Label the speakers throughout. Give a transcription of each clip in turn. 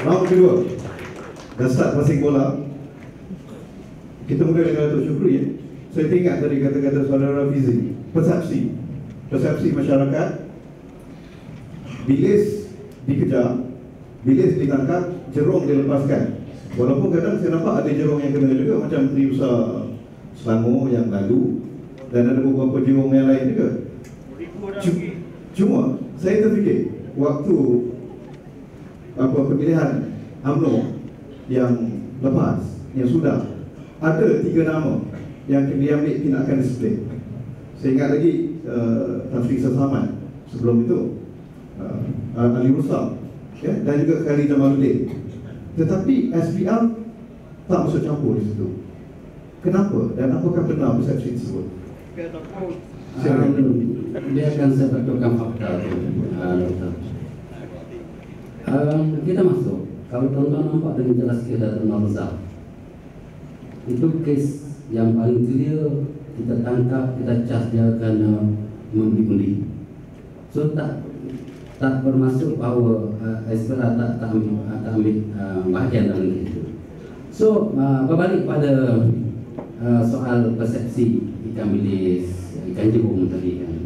Speaker 1: Round kedua. Dah start passing bola. Kita mula dengan Datuk Syukri ya. Saya teringat tadi kata-kata saudara Fizi. Persepsi masyarakat. Bilis dikejar, bilis ditangkap, jerung dilepaskan. Walaupun kadang saya nampak ada jerung yang kena juga, macam Menteri Besar Selangor yang lalu, dan ada beberapa jerung yang lain juga. Cuma saya terfikir waktu pemilihan UMNO yang lepas, yang sudah, ada 3 nama yang diambil tindakan disiplin. Saya ingat lagi Tan Sri Selamat sebelum itu, Ali Rusam, ya, dan juga Khalid Jamaluddin. Tetapi SPR tak masuk campur di situ. Kenapa? Dan apakah benar persepsi tersebut?
Speaker 2: Dia akan saya betulkan fakta tu. Kita masuk. Kalau tuan-tuan nampak dengan jelas kita Tun Razak, itu kes yang paling clear. Kita tangkap, kita cas dia kerana membeli. So tak bermaksud bahawa SPR tak ambil bahagian dalam itu. So berbalik pada soal persepsi ikan bilis, ikan jerung tadi kan.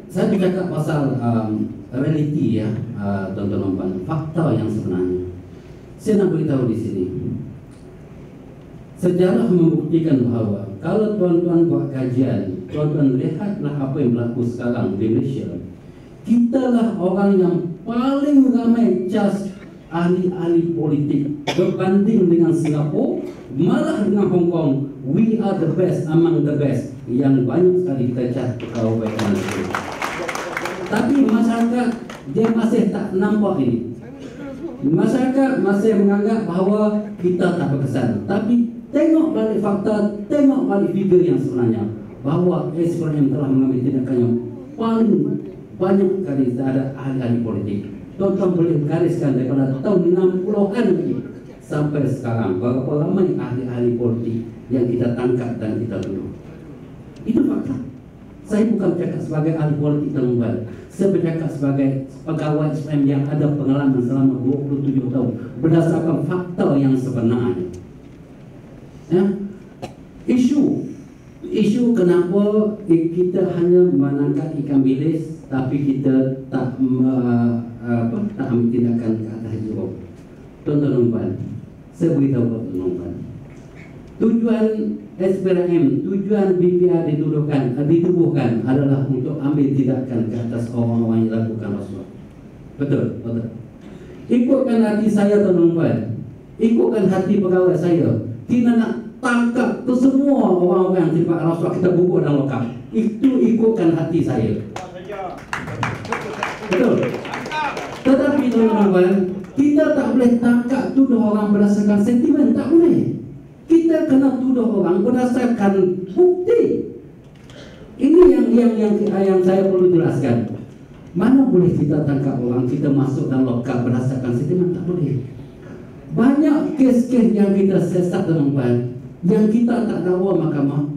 Speaker 2: Saya bercakap pasal realiti ya, tuan-tuan, fakta yang sebenarnya. Saya nak beritahu di sini. Sejarah membuktikan bahawa kalau tuan-tuan buat kajian, tuan-tuan lihatlah apa yang berlaku sekarang di Malaysia. Kitalah orang yang paling ramai cas ahli-ahli politik berbanding dengan Singapura, malah dengan Hong Kong. We are the best among the best. Yang banyak sekali kita cas kebaikan itu. Tapi masyarakat dia masih tak nampak ini. Masyarakat masih menganggap bahawa kita tak berkesan. Tapi tengok balik fakta, tengok balik figure yang sebenarnya, bahawa SPRM telah mengambil tindakan yang paling banyak kali ada ahli-ahli politik. Tuan-tuan boleh gariskan daripada tahun 60-an lagi sampai sekarang, berapa ramai ahli-ahli politik yang kita tangkap dan kita tuduh. Itu fakta. Saya bukan bercakap sebagai ahli politik terlibat. Saya bercakap sebagai pegawai SPRM yang ada pengalaman selama 27 tahun berdasarkan fakta yang sebenarnya. Ya, isu kenapa kita hanya menangkap ikan bilis tapi kita tak ambil tindakan ke atas jerung. Tuan-tuan, saya beritahu tuan-tuan, tujuan SPRM, tujuan BPR ditubuhkan adalah untuk ambil tindakan ke atas orang-orang yang lakukan rasuah. Betul. Ikutkan hati saya tuan-tuan, ikutkan hati pegawai saya. Kita nak tangkap ke semua orang-orang yang terlibat rasuah, kita bubuh dan lokap. Itu ikutkan hati saya. Betul. Tetapi tuan-tuan, kita tak boleh tangkap tuduh orang berdasarkan sentimen, tak boleh. Kita kena tuduh orang berdasarkan bukti. Ini yang saya perlu jelaskan. Mana boleh kita tangkap orang, kita masuk dan lokap berdasarkan sentimen, tak boleh. Banyak kes-kes yang kita sesat tuan-tuan, yang kita tak dakwa mahkamah,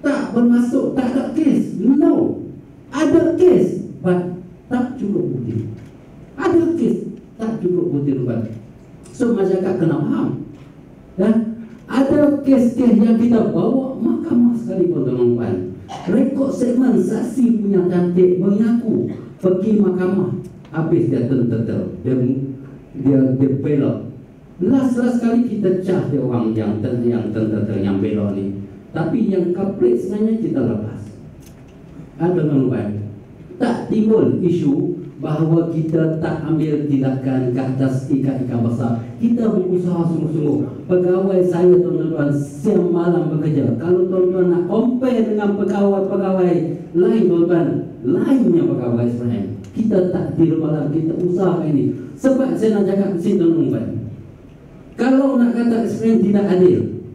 Speaker 2: tak bermasuk, tak ada kes. No, ada kes, but tak cukup bukti. Ada kes, tak cukup bukti tuan. So masyarakat kena faham. Ya, ada kes-kes yang kita bawa mahkamah sekalipun tuan-tuan. Rekod segmen saksi punya cantik mengaku pergi mahkamah, habis dia tentetel, dia belok. Last kali kita cah dia orang yang tentetel yang belok ni. Tapi yang culprit sebenarnya kita lepas. Ada tuan-tuan, tak timbul isu bahawa kita tak ambil tindakan ke atas ikan-ikan besar. Kita berusaha sungguh-sungguh. Pegawai saya tuan-tuan siang malam bekerja. Kalau tuan-tuan nak compare dengan pegawai-pegawai lain tuan-tuan, lainnya pegawai sebenarnya, kita tak tidur malam, kita usaha ini. Sebab saya nak cakap di sini tuan-tuan, kalau nak kata SPRM tidak adil,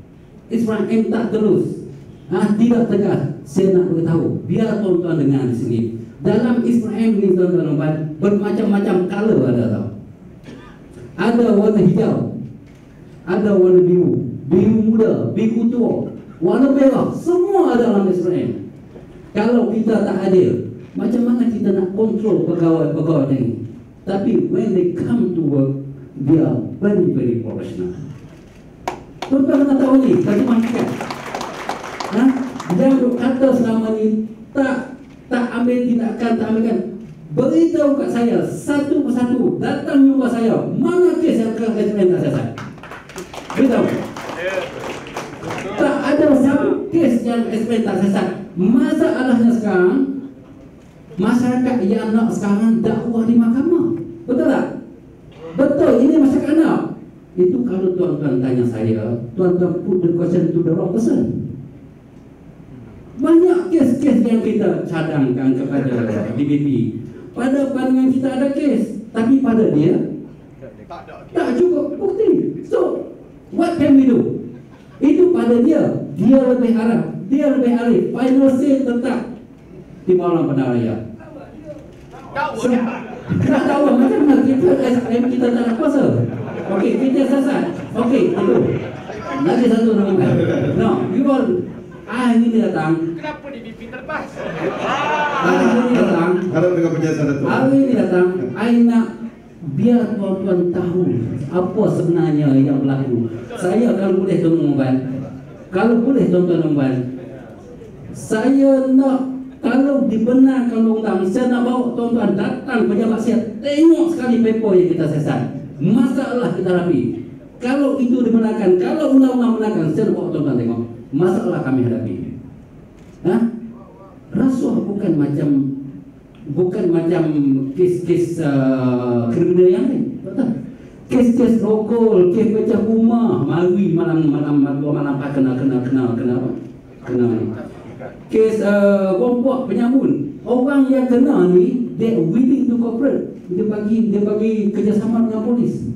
Speaker 2: SPRM tak terus, tidak tegas, saya nak beritahu, biar tuan-tuan dengar di sini. Dalam SPRM ni tuan-tuan, bermacam-macam color ada tau. Ada warna hijau, ada warna biru, biru muda, biru tua, warna merah, semua ada dalam SPRM. Kalau kita tak adil, macam mana kita nak kontrol pegawai-pegawai ini? Tapi when they come to work, they are very, very professional. Tuan-tuan kena tahu ni, satu masyarakat. Yang kata selama ni tak ambil tindakan, tak ambilkan. Beritahu kat saya satu persatu, datang jumpa saya, mana kes yang akan SPN tak selesai? Beritahu. Tak ada satu kes yang SPN tak selesai. Masalahnya sekarang, masyarakat yang nak sekarang dakwah di mahkamah. Betul tak? Betul, ini masyarakat nak. Itu kalau tuan-tuan tanya saya, tuan-tuan put the question to the wrong person. Banyak kes-kes yang kita cadangkan kepada DPP. Pada pandangan kita ada kes, tapi pada dia tak cukup bukti. So, what can we do? Itu pada dia. Dia lebih arif. Dia lebih arif. Final say tetap di malam penaraya. So, tak tahu macam mana kita SPM kita tak ada kuasa. Okey, kita sesat. Okey, itu. Lagi satu nama. No, you all ini datang.
Speaker 3: Kenapa DPP terlepas?
Speaker 2: Ini datang.
Speaker 1: Harap dengan penjelasan Datuk.
Speaker 2: Hari ini datang. I nak biar tuan-tuan tahu apa sebenarnya yang berlaku. Saya kalau boleh tuan-tuan, kalau boleh tuan-tuan, saya nak, kalau dibenarkan undang, saya nak bawa tuan-tuan datang pejabat siap, tengok sekali paper yang kita sesat. Masalah kita hadapi. Kalau itu dibenarkan, kalau undang-undang benarkan, saya nak bawa tuan-tuan tengok masalah kami hadapi. Rasuah bukan macam kes-kes kriminal yang lain. Betul? Kes-kes rokol, kes pecah rumah, mari malam kena kes gombok penyambun. Orang yang kena ni, they willing to cooperate. Dia bagi kerjasama dengan polis.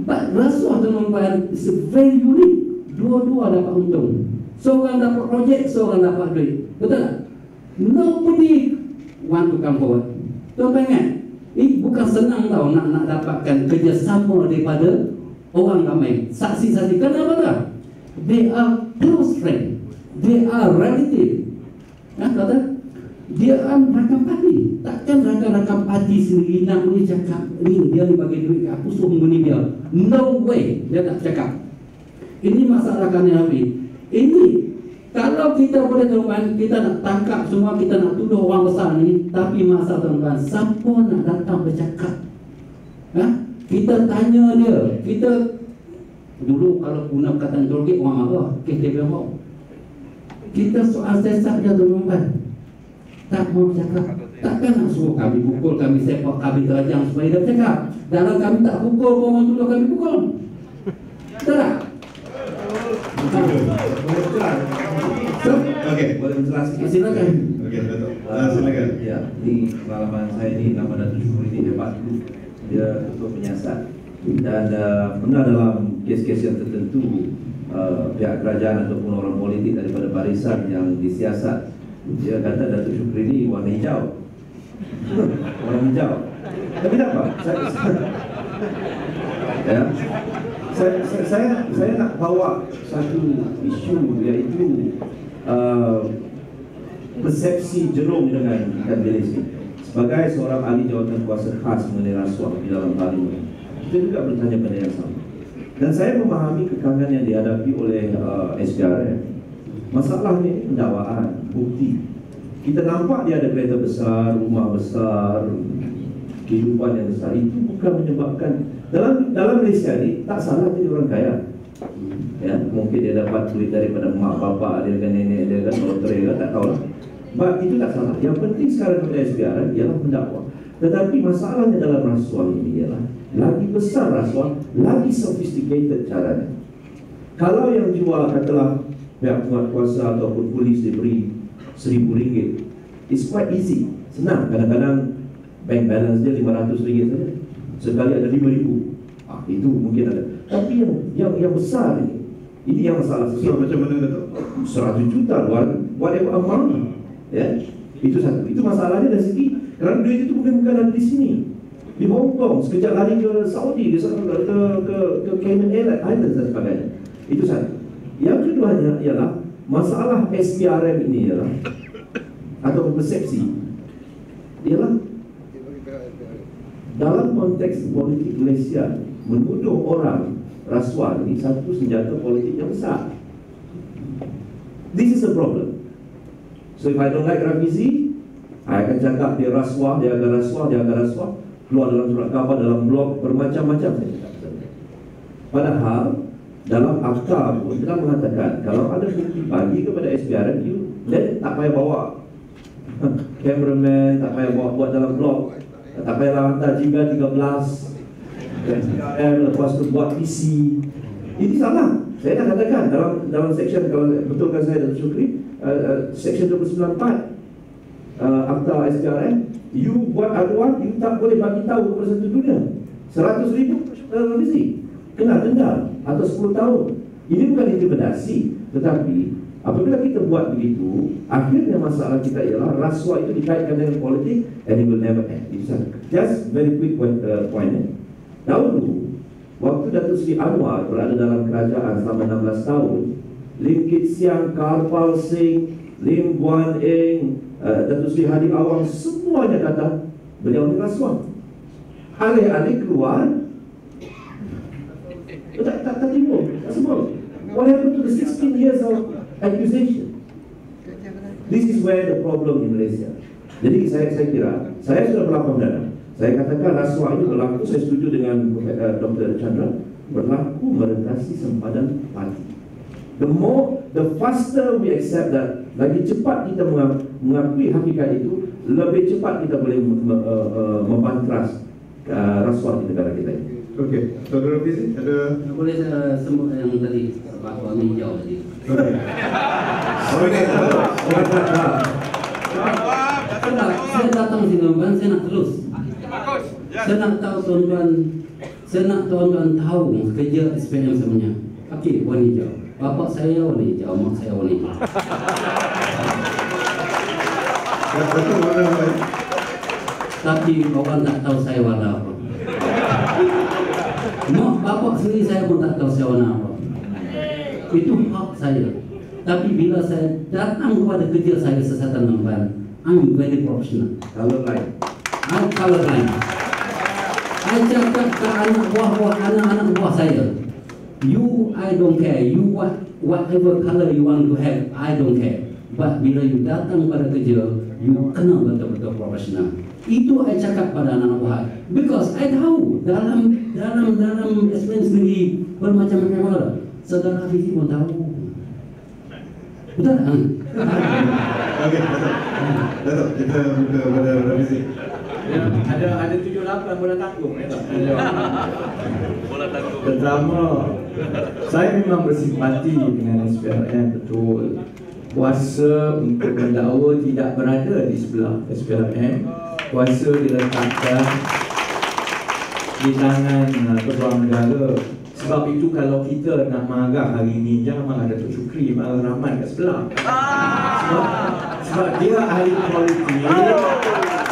Speaker 2: But rasuah tuan-tuan is very unique. Dua-dua dapat untung. Seorang dapat projek, seorang dapat duit. Betul tak? Nobody want to come forward. Tuan-tuan ingat, ini bukan senang tau nak dapatkan kerjasama daripada orang ramai. Saksi-saksi. Kenapa tak? They are close friend. They are relative. Kata? Dia rakan parti. Takkan rakan-rakan parti sendiri nak boleh cakap ni dia ni bagi duit aku suruh mengguni dia. No way dia tak cakap. Ini masalah kami habis. Ini kalau kita boleh tuan, kita nak tangkap semua, kita nak tuduh orang besar ni, tapi masalah tuan, siapa nak datang bercakap? Kita tanya dia. Kita dulu kalau guna perkataan terogek orang marah, kes dia berapa? Kita soal sesat dia tuan, tak mau bercakap. Takkan nak suruh kami pukul, kami sepak, kami terajang supaya dia bercakap. Dalam kami tak pukul, orang tuduh kami pukul. Betul tak?
Speaker 1: Okey.
Speaker 4: Boleh menjelaskan?
Speaker 2: Silakan.
Speaker 1: Okey, Datuk. Silakan.
Speaker 4: Ya, di pengalaman saya ini nama Datuk Syukri hebat dulu. Dia ketua penyiasat dan pernah dalam kes-kes yang tertentu pihak kerajaan ataupun orang politik daripada barisan yang disiasat, dia kata Datuk Syukri ini warna hijau. Warna hijau. Tapi tak apa. Saya nak bawa satu isu iaitu persepsi Jerome dengan ikan bilis ini. Sebagai seorang ahli jawatan kuasa khas mengenai rasuah di dalam parlimen, kita juga bertanya pada yang sama. Dan saya memahami kekangan yang dihadapi oleh SPRM. Masalahnya ini pendakwaan, bukti. Kita nampak dia ada kereta besar, rumah besar, kehidupan yang besar. Itu bukan menyebabkan dalam Malaysia ni tak salah jadi orang kaya. Ya, mungkin dia dapat duit daripada mak bapak dia dengan nenek dia kan, lotre kan, tak tahulah. Itu tak salah. Yang penting sekarang kepada SPRM ialah mendakwa. Tetapi masalahnya dalam rasuah ini ialah lagi besar rasuah, lagi sophisticated caranya. Kalau yang jual katalah pihak penguatkuasa ataupun polis diberi RM1,000, it's quite easy, senang. Kadang-kadang bank balance dia RM500 saja. Sekali ada RM5,000. Itu mungkin ada. Tapi yang besar ini yang masalah.
Speaker 1: So, macam mana Datuk?
Speaker 4: 100 juta whatever amount. Ya, itu satu. Itu masalahnya dari segi kerana duit itu bukan ada di sini. Di Hong Kong, sekejap lari ke Saudi, ke Cayman Islands dan sebagainya. Itu satu. Yang keduanya ialah masalah SPRM ini ialah atau persepsi ialah dalam konteks politik Malaysia, menuduh orang rasuah ini satu senjata politik yang besar. This is a problem. So if I don't like Rafizi, I akan cakap dia rasuah, dia agak rasuah, keluar dalam surat khabar, dalam blog, bermacam-macam saya cakap. Padahal dalam akta pun telah mengatakan kalau ada bukti bagi kepada SPRM, then tak payah bawa cameraman, tak payah bawa buat dalam blog, tak payah hantar jingga 13 SPRM, lepas tu buat PC. Ini salah. Saya dah katakan dalam section, kalau betulkan saya Datuk Syukri, section 29(4) akta SPRM, you buat aduan, you tak boleh bagi tahu kepada satu dunia. 100,000 televisi kena denda atau 10 tahun. Ini bukan intimidasi, tetapi apabila kita buat begitu, akhirnya masalah kita ialah rasuah itu dikaitkan dengan politik, and it will never end. Just very quick point. Dahulu, waktu Datuk Seri Anwar berada dalam kerajaan selama 16 tahun, Lim Kit Siang, Karpal Singh, Lim Guan Eng, Datuk Seri Hadi Awang, semuanya kata beliau ni rasuah. Alih-alih keluar, tak timbul, tak semua. What happened to the 16 years of accusation? This is where the problem in Malaysia. Jadi saya kira, saya sudah berlaku perdana. Saya katakan rasuah itu berlaku, saya setuju dengan Dr. Chandra, berlaku merentasi sempadan parti. The faster we accept that, lagi cepat kita mengakui hakikat itu, lebih cepat kita boleh membantras rasuah di negara kita ini.
Speaker 1: Okey, Saudara Fizi ada
Speaker 2: Boleh saya sembut yang tadi Pak Wang hijau tadi.
Speaker 1: okey.
Speaker 2: Saya datang sini tuan, saya nak terus. Saya nak tahu tuan-tuan, saya nak tuan-tuan tahu kerja SPM sebenarnya. Okey, warna hijau. Bapak saya warna hijau, mak saya warna hijau.
Speaker 1: Betul warna apa?
Speaker 2: Tapi orang tak tahu saya warna apa. Mak bapak sendiri saya pun tak tahu saya warna apa. Itu hak saya. Tapi bila saya datang kepada kerja saya kesihatan tuan-tuan, I'm very professional.
Speaker 4: Colorblind.
Speaker 2: I'm colorblind. I cakap ke anak-anak buah saya, you, I don't care. You whatever color you want to have, I don't care. But bila you datang pada kerja, you kena betul-betul profesional. Itu saya cakap pada anak buah. Because I tahu dalam SPM sendiri bermacam-macam orang. Saudara Fizi pun tahu. Betul tak?
Speaker 1: Okey, Datuk, kita buka pada Fizi.
Speaker 3: Ya, ada 78 bola tanggung ya tak?
Speaker 5: Bola tanggung.
Speaker 3: Pertama, saya memang bersimpati dengan SPRM, betul. Kuasa untuk mendakwa tidak berada di sebelah SPRM. Kuasa diletakkan di tangan Ketua Negara. Sebab itu kalau kita nak marah hari ini, jangan marah Datuk Syukri, marah Rahman kat sebelah. Sebab dia ahli politik.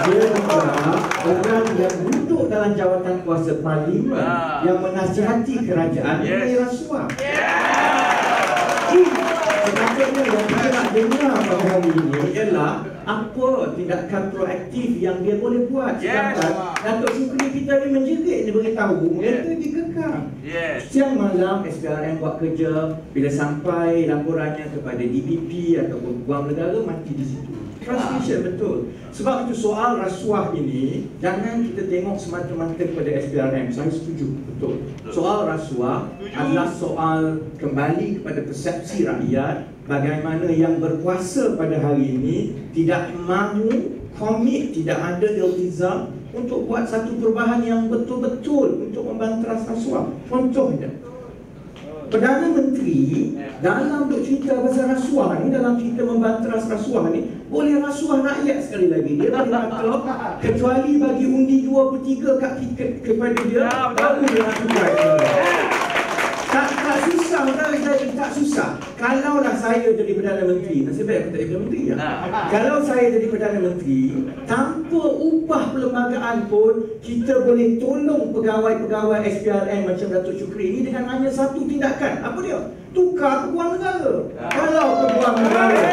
Speaker 3: Dia adalah orang yang duduk dalam jawatan kuasa parlimen yang menasihati kerajaan mengenai rasuah. Sepatutnya yang kita nak dengar pada hari ini ialah apa tindakan proaktif yang dia boleh buat. Sedangkan Datuk Syukri kita ni menjerit, dia beritahu mereka dikekang. Siang malam SPRM buat kerja, bila sampai laporannya kepada DPP ataupun Guam Negara, mati di situ. Frustration betul. Sebab itu soal rasuah ini jangan kita tengok semata-mata kepada SPRM. Saya setuju, betul. Soal rasuah adalah soal kembali kepada persepsi rakyat, bagaimana yang berkuasa pada hari ini tidak mahu komit, tidak ada iltizam untuk buat satu perubahan yang betul-betul untuk membantras rasuah. Contohnya, Perdana Menteri dalam duk cerita pasal rasuah ni, dalam cerita membantras rasuah ni, boleh rasuah rakyat sekali lagi. Dia boleh kata kecuali bagi undi 2/3 kepada dia, baru dia lakukan. Tak susah, tak susah. Kalaulah saya jadi Perdana Menteri, nasib baik aku tak jadi Perdana Menteri ya. Kalau saya jadi Perdana Menteri, tanpa upah perlembagaan pun kita boleh tolong pegawai-pegawai SPRM macam Datuk Syukri ini dengan hanya satu tindakan. Apa dia? Tukar peguam negara. Kalau peguam negara,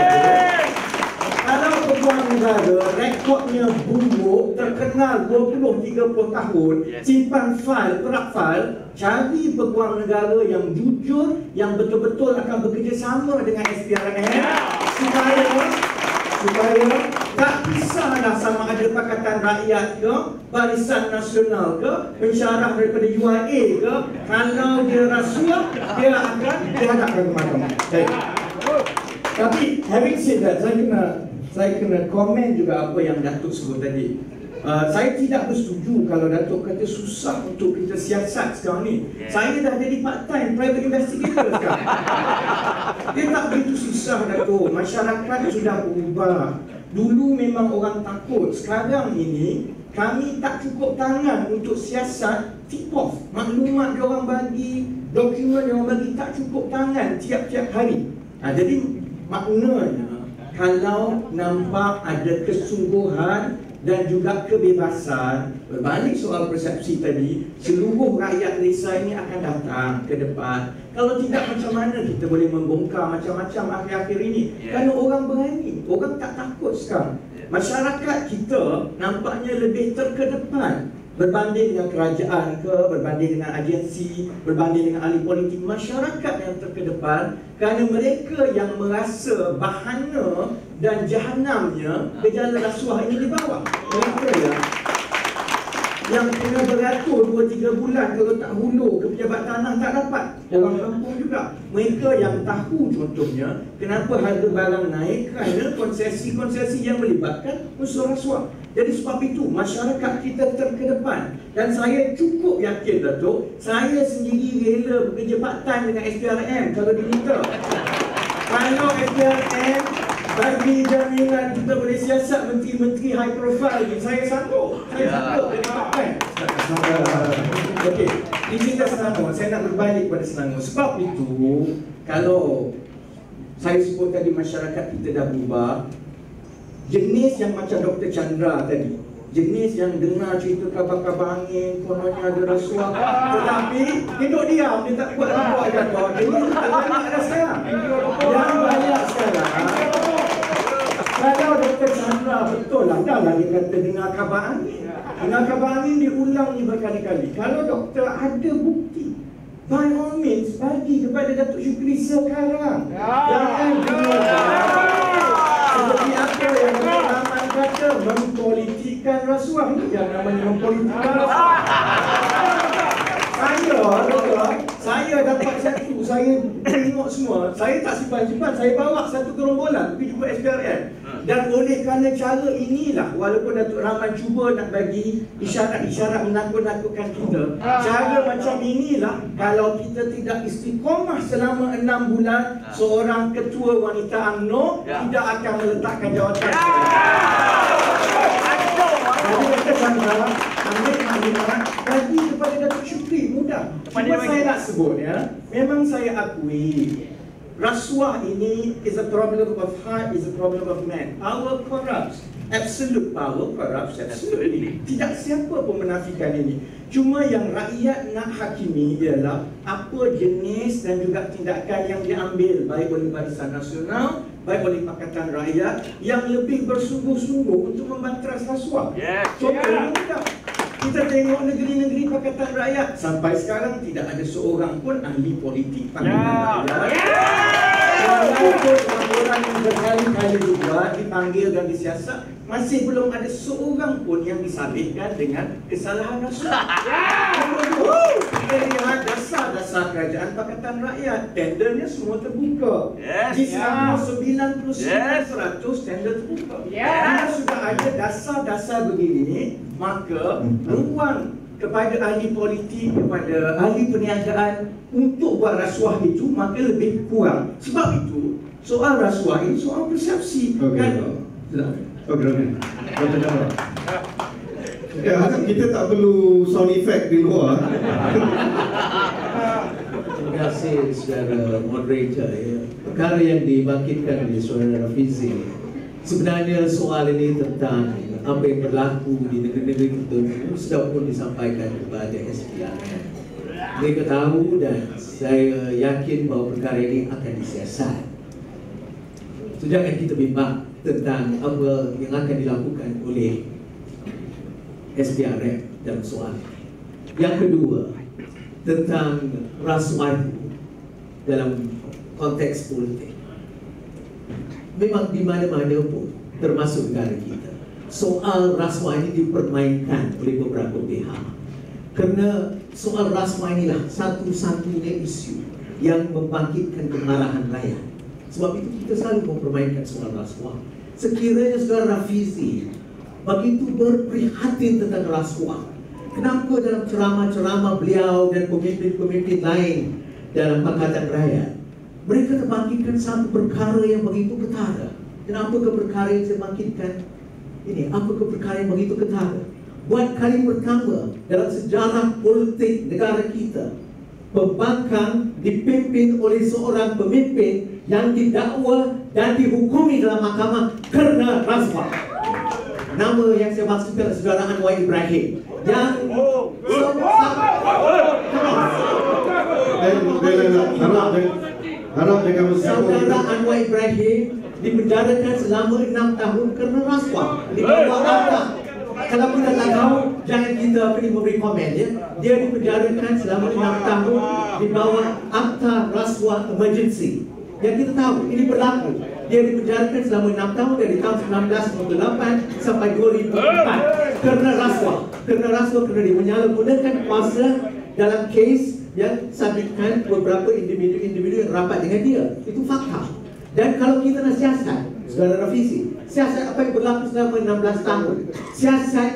Speaker 3: kalau peguam negara rekodnya buruk, terkenal 20-30 tahun, simpan fail, perak fail, cari peguam negara yang jujur, yang betul-betul akan bekerjasama dengan SPRM supaya tak kisahlah sama ada Pakatan Rakyat ke, Barisan Nasional ke, pensyarah daripada UIA ke, kalau dia rasuah, dia akan dihadapkan ke mahkamah. Tapi having said that, saya kena komen juga apa yang Datuk sebut tadi. Saya tidak bersetuju kalau Datuk kata susah untuk kita siasat sekarang ni. Saya dah jadi part-time private investigator sekarang. Dia tak begitu susah, Datuk. Masyarakat sudah berubah. Dulu memang orang takut. Sekarang ini kami tak cukup tangan untuk siasat tip-off. Maklumat dia orang bagi, dokumen dia orang bagi tak cukup tangan tiap-tiap hari. Jadi maknanya kalau nampak ada kesungguhan dan juga kebebasan, berbalik soal persepsi tadi, seluruh rakyat Malaysia ini akan datang ke depan. Kalau tidak, macam mana kita boleh membongkar macam-macam akhir-akhir ini? Kerana orang berani, orang tak takut sekarang. Masyarakat kita nampaknya lebih terkedepan berbanding dengan kerajaan ke, berbanding dengan agensi, berbanding dengan ahli politik. Masyarakat yang terkedepan kerana mereka yang merasa bahana dan jahanamnya gejala rasuah ini di bawah. Mereka yang kena beratur 2-3 bulan kalau tak hulur ke pejabat tanah tak dapat. Orang kampung juga. Mereka yang tahu contohnya kenapa harga barang naik kerana konsesi-konsesi yang melibatkan unsur rasuah. Jadi sebab itu masyarakat kita terkedepan. Dan saya cukup yakin, Datuk, saya sendiri rela bekerja part-time dengan SPRM kalau diminta. Kalau SPRM bagi jaminan kita boleh siasat menteri-menteri high profile ni, saya sanggup. Saya sanggup dengan part-time. Okey, izinkan Selangor. Saya nak berbalik pada Selangor. Sebab itu, kalau saya sebut tadi masyarakat kita dah berubah, jenis yang macam Dr. Chandra tadi, jenis yang dengar cerita kabar-kabar angin, kononnya ada rasuah, tetapi hidup diam, dia tak buat apa jatuh. Jenis itu banyak dah sekarang. Yang banyak sekarang, kalau Dr. Chandra betul lah, dah lah dia kata dengar kabar angin. Dengar kabar angin diulang ni berkali-kali. Kalau doktor ada bukti, by all means bagi kepada Datuk Syukri sekarang. Jangan seperti apa yang Datuk Rahman kata, mempolitikkan rasuah. Ini yang namanya mempolitikkan rasuah. Saya dapat satu, saya tengok semua, saya tak simpan-simpan, saya bawa satu gerombolan pergi jumpa SPRM. Dan oleh kerana cara inilah, walaupun Datuk Rahman cuba nak bagi isyarat-isyarat menakut-nakutkan kita, cara macam inilah, kalau kita tidak istiqomah selama 6 bulan, seorang ketua wanita UMNO tidak akan meletakkan jawatan. Jadi Dr. Chandra ambil maklumat bagi kepada Datuk Syukri, mudah. Cuma saya nak sebut ya, memang saya akui rasuah ini is a problem of heart, is a problem of man. Power corrupts. Absolute power corrupts absolutely. Tidak siapa pun menafikan ini. Cuma yang rakyat nak hakimi ialah apa jenis dan juga tindakan yang diambil baik oleh Barisan Nasional, baik oleh Pakatan Rakyat yang lebih bersungguh-sungguh untuk membanteras rasuah. Contohnya mudah. Kita tengok negeri-negeri Pakatan Rakyat, sampai sekarang tidak ada seorang pun ahli politik Pakatan Rakyat. Walaupun orang yang berkali-kali juga dipanggil dan disiasat, masih belum ada seorang pun yang disabitkan dengan kesalahan rasuah. Kita lihat dasar-dasar kerajaan Pakatan Rakyat, tendernya semua terbuka. Di Selangor 99% tender terbuka. Bila sudah ada dasar-dasar begini, maka ruang kepada ahli politik, kepada ahli perniagaan untuk buat rasuah itu maka lebih kurang. Sebab itu soal rasuah ini soal persepsi.
Speaker 1: Kita tak perlu sound effect di luar.
Speaker 6: Terima kasih saudara moderator ya. Perkara yang dibangkitkan oleh saudara Fizi, sebenarnya soal ini tentang apa yang berlaku di negeri-negeri kita sudah pun disampaikan kepada SPRM. Mereka tahu dan saya yakin bahawa perkara ini akan disiasat. So jangan kita bimbang tentang apa yang akan dilakukan oleh SPRM dalam soal. Yang kedua, tentang rasuah dalam konteks politik. Memang di mana-mana pun, termasuk negara kita, soal rasuah ini dipermainkan oleh beberapa pihak. Kerana soal rasuah inilah satu-satunya isu yang membangkitkan kemarahan rakyat. Sebab itu kita selalu mempermainkan soal rasuah. Sekiranya Saudara Rafizi begitu berprihatin tentang rasuah, kenapa dalam ceramah-ceramah beliau dan pemimpin-pemimpin lain dalam Pakatan Rakyat mereka terbangkitkan satu perkara yang begitu ketara? Kenapa ke perkara yang saya bangkitkan ini? Apa ke perkara yang begitu ketara? Buat kali pertama dalam sejarah politik negara kita, pembangkang dipimpin oleh seorang pemimpin yang didakwa dan dihukumi dalam mahkamah kerana rasuah. Nama yang saya maksudkan Saudara Anwar Ibrahim yang Saudara Anwar Ibrahim dipenjarakan selama 6 tahun kerana rasuah di bawah akta. Kalau kita tak tahu, jangan kita memberi komen ya. Dia dipenjarakan selama 6 tahun di bawah akta rasuah emergency. Yang kita tahu, ini berlaku. Dia dipenjarakan selama 6 tahun dari tahun 1998 sampai 2004 kerana rasuah. Kerana rasuah, kerana dia menyalahgunakan kuasa dalam kes yang sabitkan beberapa individu yang rapat dengan dia. Itu fakta. Dan kalau kita nak siasat, Saudara Rafizi, siasat apa yang berlaku selama 16 tahun, siasat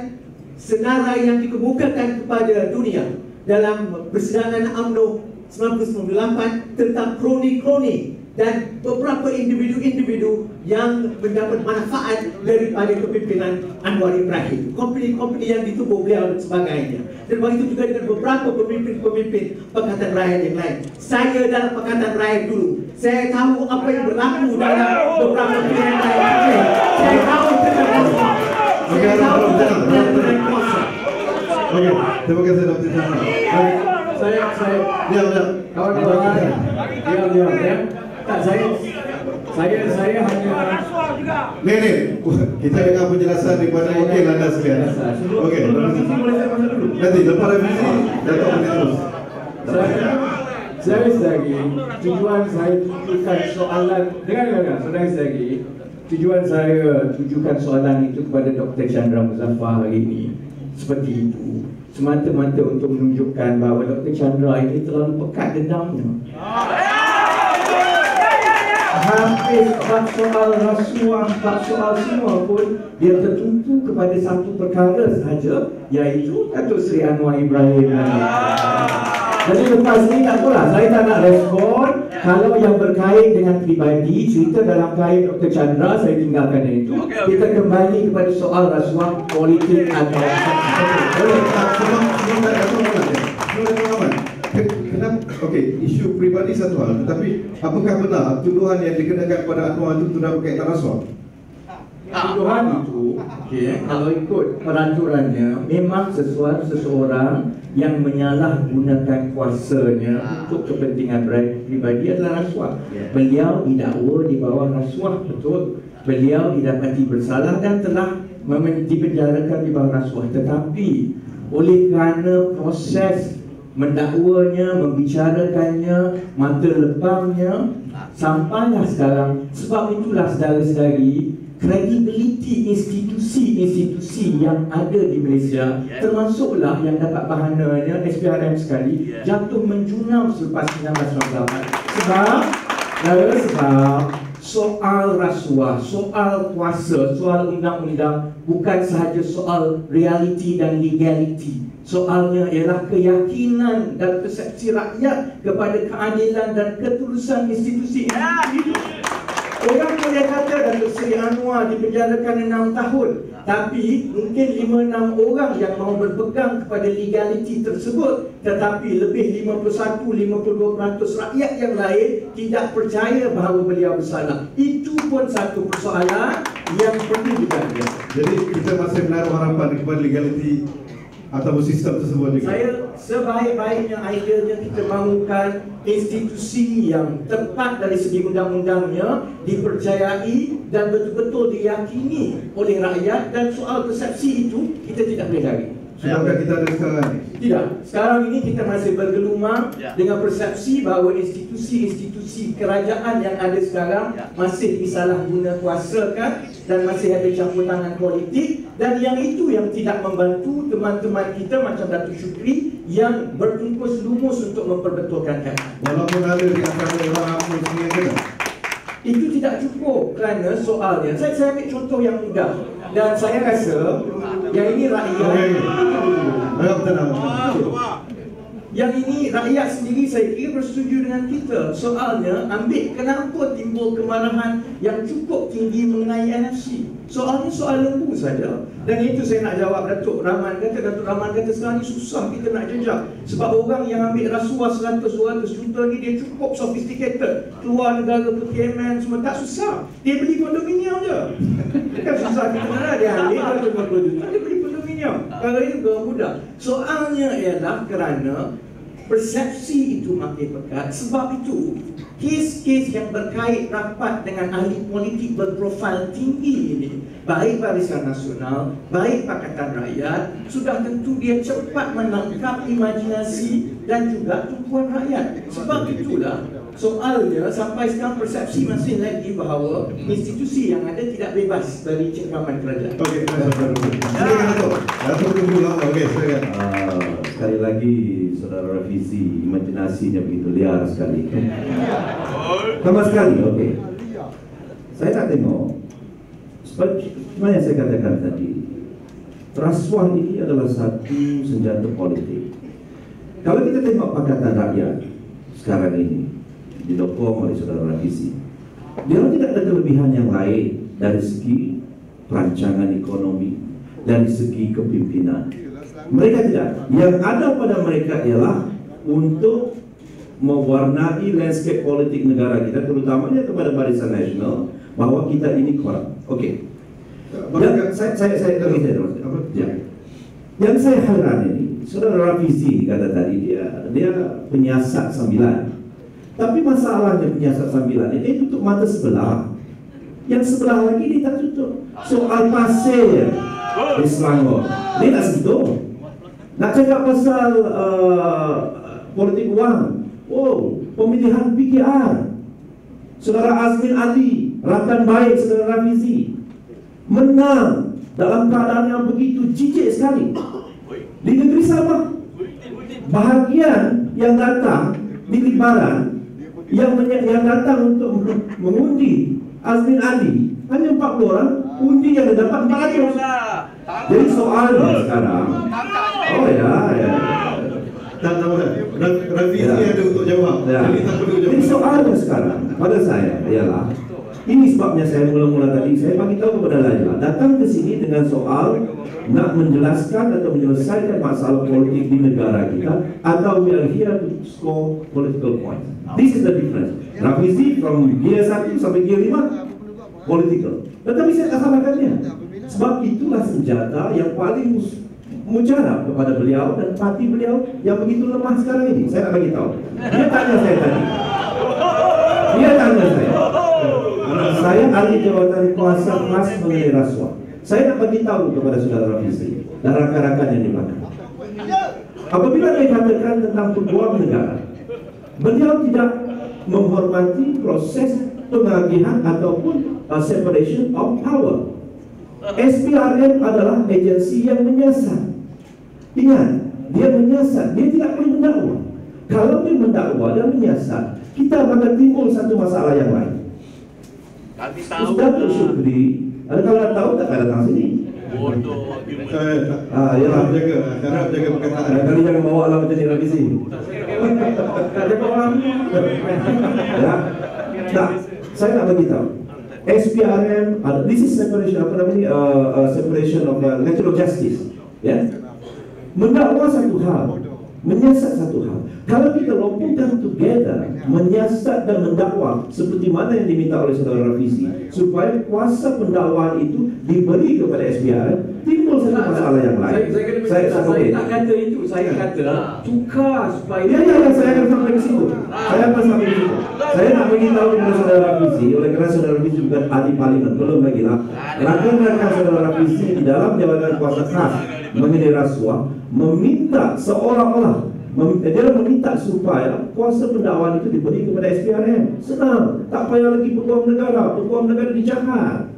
Speaker 6: senarai yang dikemukakan kepada dunia dalam persidangan UMNO 1998 tentang kroni-kroni dan beberapa individu-individu yang mendapat manfaat daripada kepimpinan Anwar Ibrahim, kompeni-kompeni yang ditubuh beliau dan sebagainya. Dan begitu juga dengan beberapa pemimpin-pemimpin Pakatan Rakyat yang lain. Saya dalam Pakatan Rakyat dulu, saya tahu apa yang berlaku dalam beberapa pilihan lain. Saya tahu tentang rasuah. Saya tahu tentang kuasa.
Speaker 1: Okey, terima kasih Dr. Chandra.
Speaker 6: Saya kawan-kawan, diam. Tak, saya hanya
Speaker 1: Nih, kita dengar penjelasan daripada wakil anda sekalian. Okey, nanti lepas revisi, Dato' boleh terus.
Speaker 7: Saya lagi, tujuan saya tujukan soalan, dengar, saudara lagi, tujuan saya tujukan soalan itu kepada Dr. Chandra Muzaffar hari ini seperti itu, semata-mata untuk menunjukkan bahawa Dr. Chandra ini terlalu pekat dendamnya. Hampir bab soal rasuah, bab soal semua pun dia tertumpu kepada satu perkara sahaja, iaitu Datuk Seri Anwar Ibrahim. Jadi lepas ni tak apalah, saya tak nak respon. Kalau yang berkait dengan pribadi, cerita dalam kait Dr. Chandra, saya tinggalkan itu. Kita kembali kepada soal rasuah politik atau
Speaker 1: Okey, isu pribadi satu hal, tetapi apakah benar tuduhan yang dikenakan kepada Anwar itu sudah berkaitan rasuah?
Speaker 7: Tuduhan itu, kalau ikut peraturannya, memang seseorang yang menyalahgunakan kuasanya untuk kepentingan pribadi adalah rasuah. Beliau didakwa di bawah rasuah, betul. Beliau didapati bersalah dan telah dipenjarakan di bawah rasuah. Tetapi oleh kerana proses mendakwanya, membicarakannya, mata lebamnya, sampailah sekarang. Sebab itulah saudara-saudari, kredibiliti institusi-institusi yang ada di Malaysia, termasuklah yang dapat bahananya SPRM sekali, jatuh menjunam selepas 1998. Sebab soal rasuah, soal kuasa, soal undang-undang bukan sahaja soal realiti dan legaliti. Soalnya ialah keyakinan dan persepsi rakyat kepada keadilan dan ketulusan institusi individu. Orang boleh kata Datuk Seri Anwar dipenjarakan 6 tahun, tapi mungkin 5-6 orang yang mahu berpegang kepada legaliti tersebut, tetapi lebih 51-52% rakyat yang lain tidak percaya bahawa beliau bersalah. Itu pun satu persoalan yang perlu dijaga.
Speaker 1: Jadi kita masih menaruh harapan kepada legaliti ataupun sistem tersebut juga?
Speaker 6: Saya sebaik-baiknya idealnya kita mahukan institusi yang tepat dari segi undang-undangnya, dipercayai dan betul-betul diyakini oleh rakyat, dan soal persepsi itu kita tidak boleh lari.
Speaker 1: Sudahkah kita ada sekarang?
Speaker 6: Tidak. Sekarang ini kita masih bergelumang dengan persepsi bahawa institusi-institusi kerajaan yang ada sekarang masih disalahguna kuasakan dan masih ada campur tangan politik, dan yang itu yang tidak membantu teman-teman kita macam Datuk Syukri yang bertungkus lumus untuk memperbetulkan keadaan.
Speaker 1: Walaupun ada di antara orang Amul sendiri kena?
Speaker 6: Itu tidak cukup kerana soalnya, saya ambil contoh yang mudah, dan saya rasa yang ini rakyat
Speaker 1: Agak tenang.
Speaker 6: yang ini rakyat sendiri saya kira bersetuju dengan kita. Soalnya ambil kenapa timbul kemarahan yang cukup tinggi mengenai NFC. Soalnya soal lembu saja. Dan itu saya nak jawab Datuk Rahman kata sekarang ni susah kita nak jejak. Sebab orang yang ambil rasuah 100-200 juta ni dia cukup sophisticated. Keluar negara PTMN semua tak susah. Dia beli kondominium je. Kan susah kita nak dia ambil 20 juta dia beli kondominium. Kalau itu mudah. Soalnya ialah kerana persepsi itu makin pekat. Sebab itu kes-kes yang berkait rapat dengan ahli politik berprofil tinggi ini, baik Barisan Nasional, baik Pakatan Rakyat, sudah tentu dia cepat menangkap imajinasi dan juga tumpuan rakyat. Sebab itulah soalnya sampai sekarang persepsi masih lagi bahawa institusi yang ada tidak bebas dari cengkraman kerajaan.
Speaker 1: Okey, Datuk tunggu lama. Okey, silakan.
Speaker 4: Sekali lagi saudara revisi, imajinasinya begitu liar sekali. Sama sekali, okey. Saya tak tengok seperti yang saya katakan tadi, rasuah ini adalah satu senjata politik. Kalau kita tengok Pakatan Rakyat sekarang ini didokong oleh saudara revisi, dia tidak ada kelebihan yang lain dari segi perancangan ekonomi, dari segi kepimpinan. Mereka tidak. Yang ada pada mereka ialah untuk mewarnai landscape politik negara kita, terutamanya kepada Barisan Nasional, bahawa kita ini korup. Okey. Yang saya heran ini, saudara Rafizi kata tadi dia penyiasat sambilan. Tapi masalahnya penyiasat sambilan ini dia tutup mata sebelah. Yang sebelah lagi dia tak tutup. Soal pasir di Selangor, dia tak sentuh. Nak cakap pasal politik wang, pemilihan PKR, saudara Azmin Ali, rakan baik saudara Rafizi, menang dalam keadaan yang begitu jijik sekali di negeri Sabah. Bahagian yang datang di Libaran, yang datang untuk mengundi Azmin Ali hanya 40 orang, undi yang dapat 400. Jadi soalnya sekarang,
Speaker 1: Tak tahu kan? Revisi ada untuk jawab. Jadi tak perlu jawab.
Speaker 4: Jadi soalnya sekarang pada saya ialah, ini sebabnya saya mula-mula tadi saya bagi tahu kepada Laila, datang ke sini dengan soal nak menjelaskan atau menyelesaikan masalah politik di negara kita, atau we are here to score political points. This is the difference. Rafizi from gear 1 sampai gear 5 political. Tetapi saya tak salahkannya. Sebab itulah senjata yang paling mujarab kepada beliau dan parti beliau yang begitu lemah sekarang ini. Saya nak bagi tahu. Dia tanya saya tadi. Saya ahli jawatan kuasa khas mengenai rasuah. Saya nak bagi tahu kepada saudara Rafizi dan rakan-rakan yang di belakang. Apabila dia katakan tentang peguam negara, beliau tidak menghormati proses pengagihan ataupun separation of power. SPRM adalah agensi yang menyiasat. Ingat, dia menyiasat, dia tidak boleh mendakwa. Kalau dia mendakwa dan menyiasat, kita akan timbul satu masalah yang lain. Datuk Syukri, kalau tahu tak akan datang sini.
Speaker 5: Bodoh.
Speaker 1: Yalah, jaga perkataan.
Speaker 4: Kali jangan bawa lah macam ni Rafizi. Tak, saya nak bagi tahu. SPRM, this is separation, separation of natural justice. Mendakwa satu hal, menyiasat satu hal. Kalau kita lompatkan together, menyiasat dan mendakwa seperti mana yang diminta oleh saudara Rafizi, supaya kuasa pendakwaan itu diberi kepada SPRM, timbul satu masalah yang lain.
Speaker 6: Saya tak kata itu, saya kata tukar supaya
Speaker 4: Ya, saya akan sampai ke situ. Saya akan sampai ke situ. Saya nak beritahu kepada saudara Fizi, oleh kerana saudara Fizi bukan ahli parlimen, belum lagi lah. Rakan-rakan saudara Fizi di dalam jabatan kuasa khas mengenai rasuah meminta seolah-olah dia meminta supaya kuasa pendakwaan itu diberi kepada SPRM. Senang, tak payah lagi peguam negara dijahat.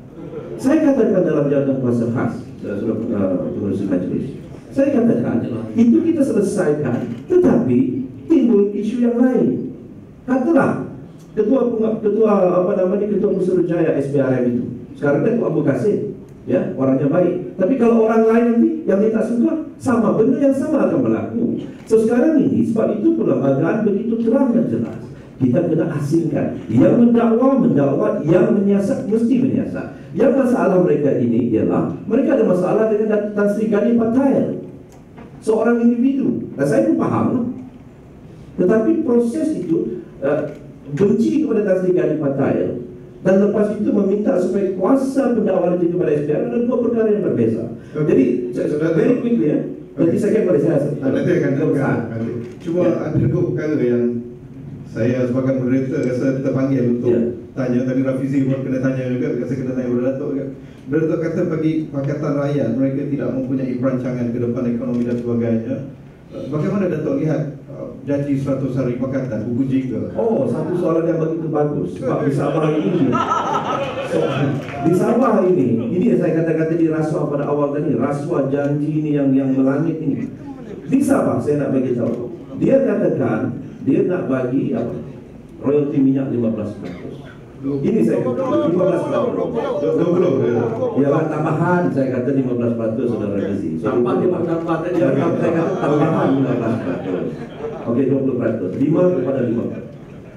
Speaker 4: Saya katakan dalam jabatan kuasa khas, pengurusi majlis, saya katakan itu kita selesaikan, tetapi timbul isu yang lain. Katalah ketua Pusarujaya SPRM itu sekarang kan Abu Kasim, ya, orangnya baik. Tapi kalau orang lain nanti yang tidak suka, sama benda yang sama akan berlaku. So sekarang ini, sebab itu perlembagaan begitu terang dan jelas. Kita kena asingkan. Yang mendakwa, yang menyiasat mesti menyiasat. Yang masalah mereka ini ialah mereka ada masalah dengan Tan Sri Gani Patail, seorang individu. Dan saya pun faham. Tetapi proses itu benci kepada Tan Sri Gani Patail dan lepas itu meminta supaya kuasa pendakwaan itu kepada SPRM, ada dua perkara yang berbeza. Jadi very quickly ya. Nanti saya boleh saya
Speaker 1: nanti akan teruskan. Cuma ada dua perkara yang saya sebagai moderator rasa terpanggil untuk tanya. Tadi Rafizi pun kena tanya juga, rasa kena tanya kepada Datuk juga. Datuk kata bagi Pakatan Rakyat mereka tidak mempunyai perancangan ke depan ekonomi dan sebagainya. Bagaimana Datuk lihat janji 100 hari pakatan, buku jingga?
Speaker 4: Oh, satu soalan yang begitu bagus. Sebab di Sabah ini, di Sabah ini yang saya kata-kata di rasuah pada awal tadi, rasuah janji ini yang melangit ini. Di Sabah saya nak bagi tahu, dia katakan dia nak bagi apa? Royalti minyak 15%. Ini saya kata 15%. Ialah tambahan, saya kata 15% saudara Fizi.
Speaker 6: Tambah tadi
Speaker 4: saya kata tambahan 15%. Okey, 20%. 5 kepada 5.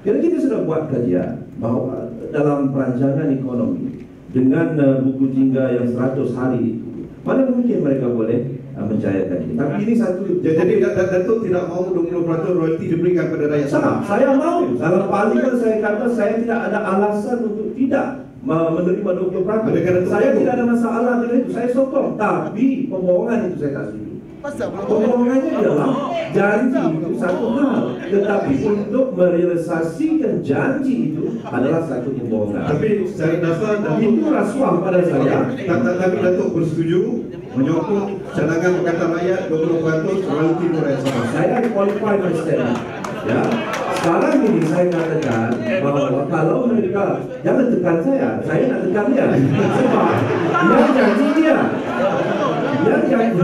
Speaker 4: Jadi kita sudah buat kajian bahawa dalam perancangan ekonomi dengan buku jingga yang 100 hari itu, mana mungkin mereka boleh mencairkan ini. Tapi ini satu.
Speaker 1: Jadi Datuk tidak mau 20% royalti diberikan kepada rakyat Sabah.
Speaker 4: Saya mau. Dalam parlimen saya kata saya tidak ada alasan untuk tidak menerima 20%. Saya tidak ada masalah dengan itu. Saya sokong. Tapi pembohongan itu saya tak setuju. Pembohongannya adalah janji itu satu hal, tetapi untuk merealisasikan janji itu adalah satu pembohongan.
Speaker 1: Tapi secara dasar
Speaker 4: itu rasuah pada saya.
Speaker 1: Tapi Datuk bersetuju menyokong cadangan Pakatan Rakyat 20% royalti rakyat Sabah.
Speaker 4: Saya qualify my statement. Ya. Sekarang ini saya katakan bahawa kalau mereka jangan tekan saya nak tekan dia. Sebab yang janji dia. Yang janji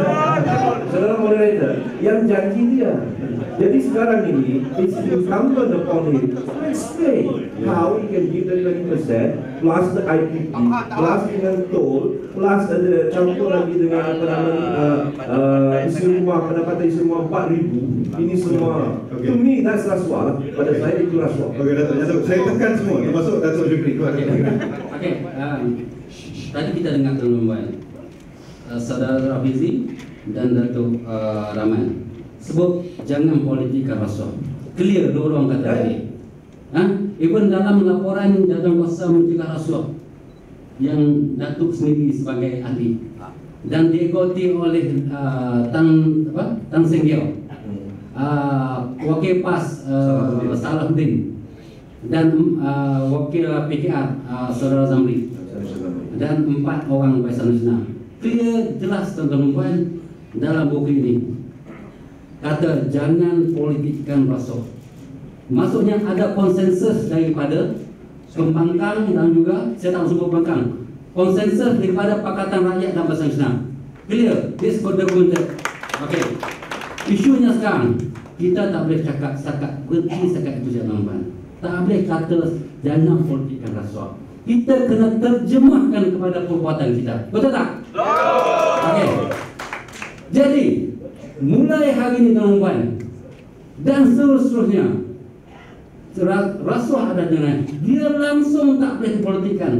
Speaker 4: saudara moderator, yang janji dia. Jadi sekarang ini it's incumbent upon him to explain how he can give the 20% plus the IPP plus dengan toll plus ada campur lagi dengan isi rumah, pendapatan isi rumah 4,000. Ini semua to me that's rasuah. Pada saya itu rasuah.
Speaker 1: Okey Datuk, saya tekan semua termasuk Datuk Jukri.
Speaker 2: Okey, tadi kita dengar teman-teman Saudara Rafizi dan Datuk Rahman sebut jangan politik rasuah. Clear dua orang kata tadi. Even dalam laporan Jabatan Kuasa Mencegah Rasuah yang Datuk sendiri sebagai ahli dan diikuti oleh Tan Seng Giau, Wakil PAS Salahuddin dan Wakil PKR Saudara Zamri dan 4 orang Barisan Nasional. Clear, jelas tuan-tuan dalam buku ini kata jangan politikkan rasuah. Maksudnya ada konsensus daripada pembangkang dan juga saya tak sebut pembangkang, konsensus daripada Pakatan Rakyat dan Barisan Nasional. Clear, this got documented. Okey, isunya sekarang kita tak boleh cakap setakat berhenti setakat itu tuan-tuan. Tak boleh kata jangan politikkan rasuah. Kita kena terjemahkan kepada perbuatan kita. Betul tak? Okey. Jadi, mulai hari ini tuan-tuan dan seterusnya, rasuah ada dengan dia langsung tak boleh dipolitikkan.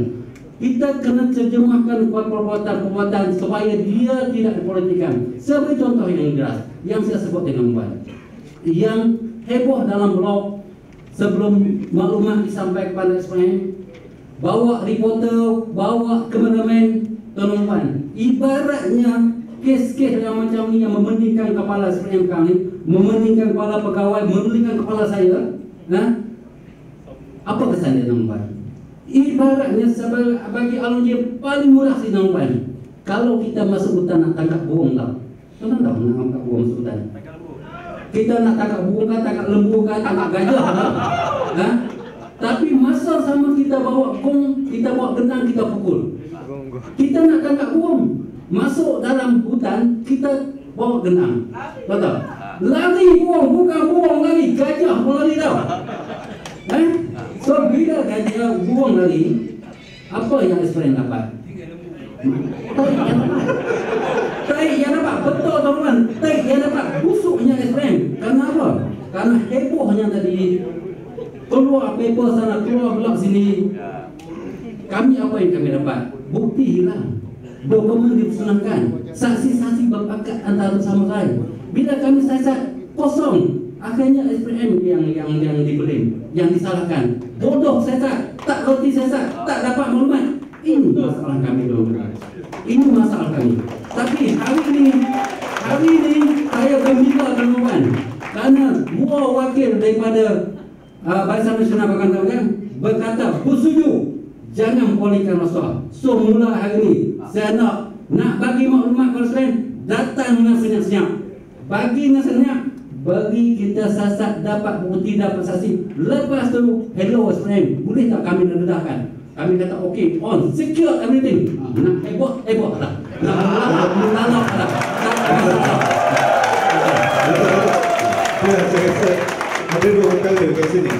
Speaker 2: Kita kena terjemahkan perbuatan-perbuatan supaya dia tidak dipolitikkan. Sebagai contoh yang jelas, yang saya sebut tuan-tuan, yang heboh dalam blog sebelum maklumat disampaikan kepada SPM, bawa reporter, bawa kameraman, tuan-tuan. Ibaratnya kes-kes yang macam ni yang mementingkan kepala SPM kami, mementingkan kepala pegawai, mementingkan kepala saya, apa kesan dia nampak? Ibaratnya bagi alun je paling murah sih nampak. Kalau kita masuk hutan nak tangkap burung tau, tuan tahu nak tangkap burung masuk hutan. Kita nak tangkap burung kan, tangkap lembu kan, tangkap gajah kan? Tapi masa sama kita bawa gong, kita bawa gendang, kita pukul. Kita nak tangkap burung, masuk dalam hutan, kita bawa gendang. Betul? Lari burung, bukan burung lari, gajah pun lari tau. So bila gajah burung lari, apa yang SPM dapat? Tarik yang dapat, betul teman-teman. Tarik yang dapat, busuknya SPM. Karena apa? Karena hebohnya tadi, keluar paper sana, keluar blog sini. Kami apa yang kami dapat? Bukti hilang, dokumen dimusnahkan, saksi-saksi berpakat antara sama lain. Bila kami siasat kosong, akhirnya SPM yang dibeli, yang disalahkan. Bodoh siasat, tak reti siasat, tak dapat maklumat. Ini masalah kami dulu. Ini masalah kami. Tapi hari ini saya gembira teman-teman, karena dua wakil daripada Barisan Nasional Pakatan berkata bersetuju jangan polikan rasuah. So mula hari ini saya nak bagi maklumat kepada SPM, datang dengan senyap-senyap. Bagi dengan senyap, bagi kita sasat dapat bukti, dapat saksi. Lepas tu hello SPM, boleh tak kami dedahkan? Kami kata okey, on, secure everything. Nak heboh lah. Nak mentalak lah.
Speaker 1: Ya, saya rasa ada dua perkara kat sini.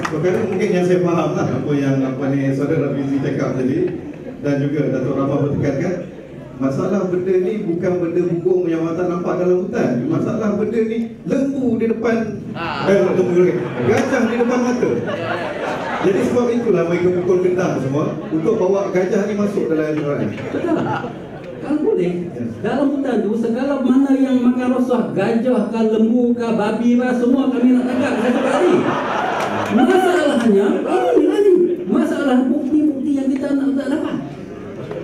Speaker 1: Perkara mungkin yang saya faham lah apa ni saudara Rafizi cakap tadi, dan juga Datuk Rafa bertekankan, masalah benda ni bukan benda burung yang tak nampak dalam hutan. Masalah benda ni lembu di depan, gajah di depan mata. Jadi sebab itulah mereka pukul gendang semua untuk bawa gajah ni masuk dalam juran.
Speaker 2: Kan boleh. Dalam hutan tu segala mana yang makan rasuah, gajah kah, lembu kah, babi kah, semua kami nak tangkap satu kali. Masalahnya ini masalah bukti-bukti yang kita tak dapat.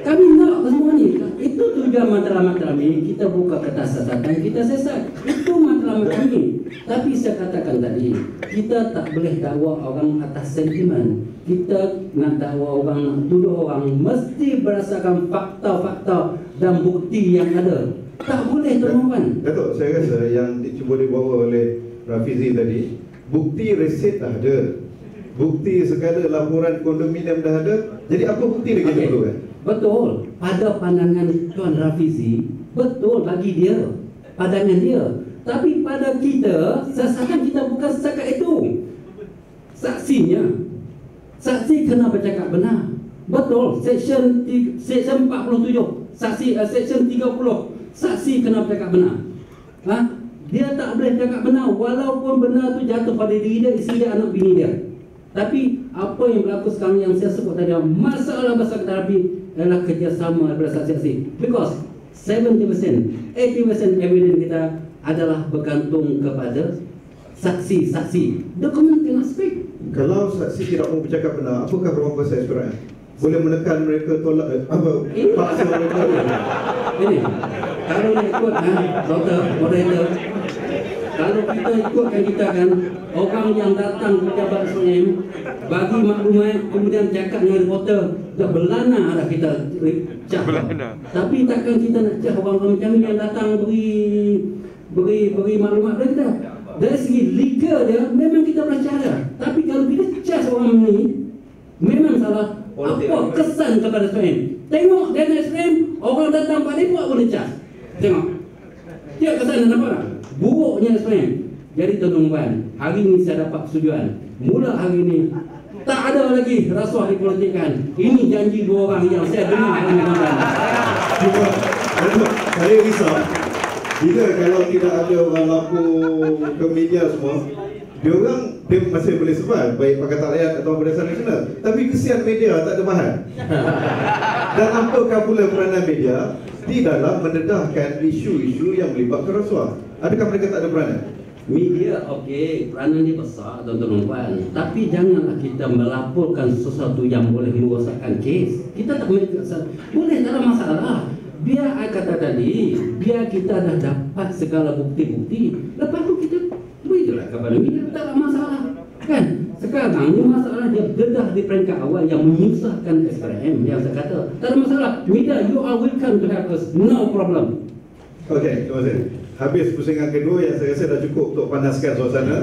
Speaker 2: Kami nak semua ni. Itu tujuan matlamat kami. Kita buka kertas catatan, kita sesat. Itu matlamat kami. Tapi saya katakan tadi, kita tak boleh dakwa orang atas sentimen. Kita nak dakwa orang, nak tuduh orang, mesti berdasarkan fakta-fakta dan bukti yang ada. Tak boleh teman-teman.
Speaker 1: Datuk, saya rasa yang cuba dibawa oleh Rafizi tadi, bukti resit dah ada, bukti segala laporan kondominium dah ada. Jadi apa bukti lagi kita perlu kan?
Speaker 2: Betul. Pada pandangan Tuan Rafizi, betul bagi dia, pandangan dia. Tapi pada kita, sasaran kita bukan setakat itu. Saksinya, saksi kena bercakap benar. Betul. Section 47, saksi section 30, saksi kena bercakap benar. Dia tak boleh cakap benar walaupun benar tu jatuh pada diri dia, isteri dia, anak bini dia. Tapi apa yang berlaku sekarang yang saya sebut tadi, masalah besar terapi adalah kerjasama daripada saksi-saksi. Because 70%, 80% evidence kita adalah bergantung kepada saksi-saksi. Dokumen cannot speak.
Speaker 1: Kalau saksi tidak mau bercakap benar, apakah ruang kuasa SPM? Boleh menekan mereka, tolak paksa mereka.
Speaker 2: Ini kalau dia ikut doktor, moderator, kalau kita ikutkan kita kan, orang yang datang pejabat SPM bagi maklumat, kemudian cakap dengan reporter, dah berlana dah kita cah. Tapi takkan kita nak cah orang-orang macam ni yang datang beri maklumat kepada kita. Dari segi legal dia, memang kita boleh cara. Tapi kalau kita cah orang ni, memang salah. Apa kesan kepada SPM? Tengok dana SPM, orang datang pada buat boleh cas. Tengok. Tiap kesan dan apa? Buruknya SPM. Jadi tuan-tuan, hari ini saya dapat persetujuan. Mula hari ini tak ada lagi rasuah dipolitikkan. Ini janji dua orang yang saya dengar hari ini.
Speaker 1: Cuma saya risau bila kalau tidak ada orang lapor ke media semua, dia masih boleh sebab baik Pakatan Rakyat atau Barisan Nasional. Tapi kesian media tak ada bahan. Dan apakah pula peranan media di dalam mendedahkan isu-isu yang melibatkan rasuah? Adakah mereka tak ada peranan?
Speaker 2: Media okey, peranan dia besar tuan-tuan. Tapi janganlah kita melaporkan sesuatu yang boleh merosakkan kes. Kita tak boleh tak ada masalah. biar I kata tadi, biar kita dah dapat segala bukti-bukti, lepas tu kita berilah kepada media, tak ada masalah, kan? Sekarang ni masalah dia dedah di peringkat awal yang menyusahkan SPRM yang saya kata, tak ada masalah. Media, you are welcome to have us, no problem.
Speaker 1: Okey, terima kasih. Habis pusingan kedua yang saya rasa dah cukup untuk panaskan suasana.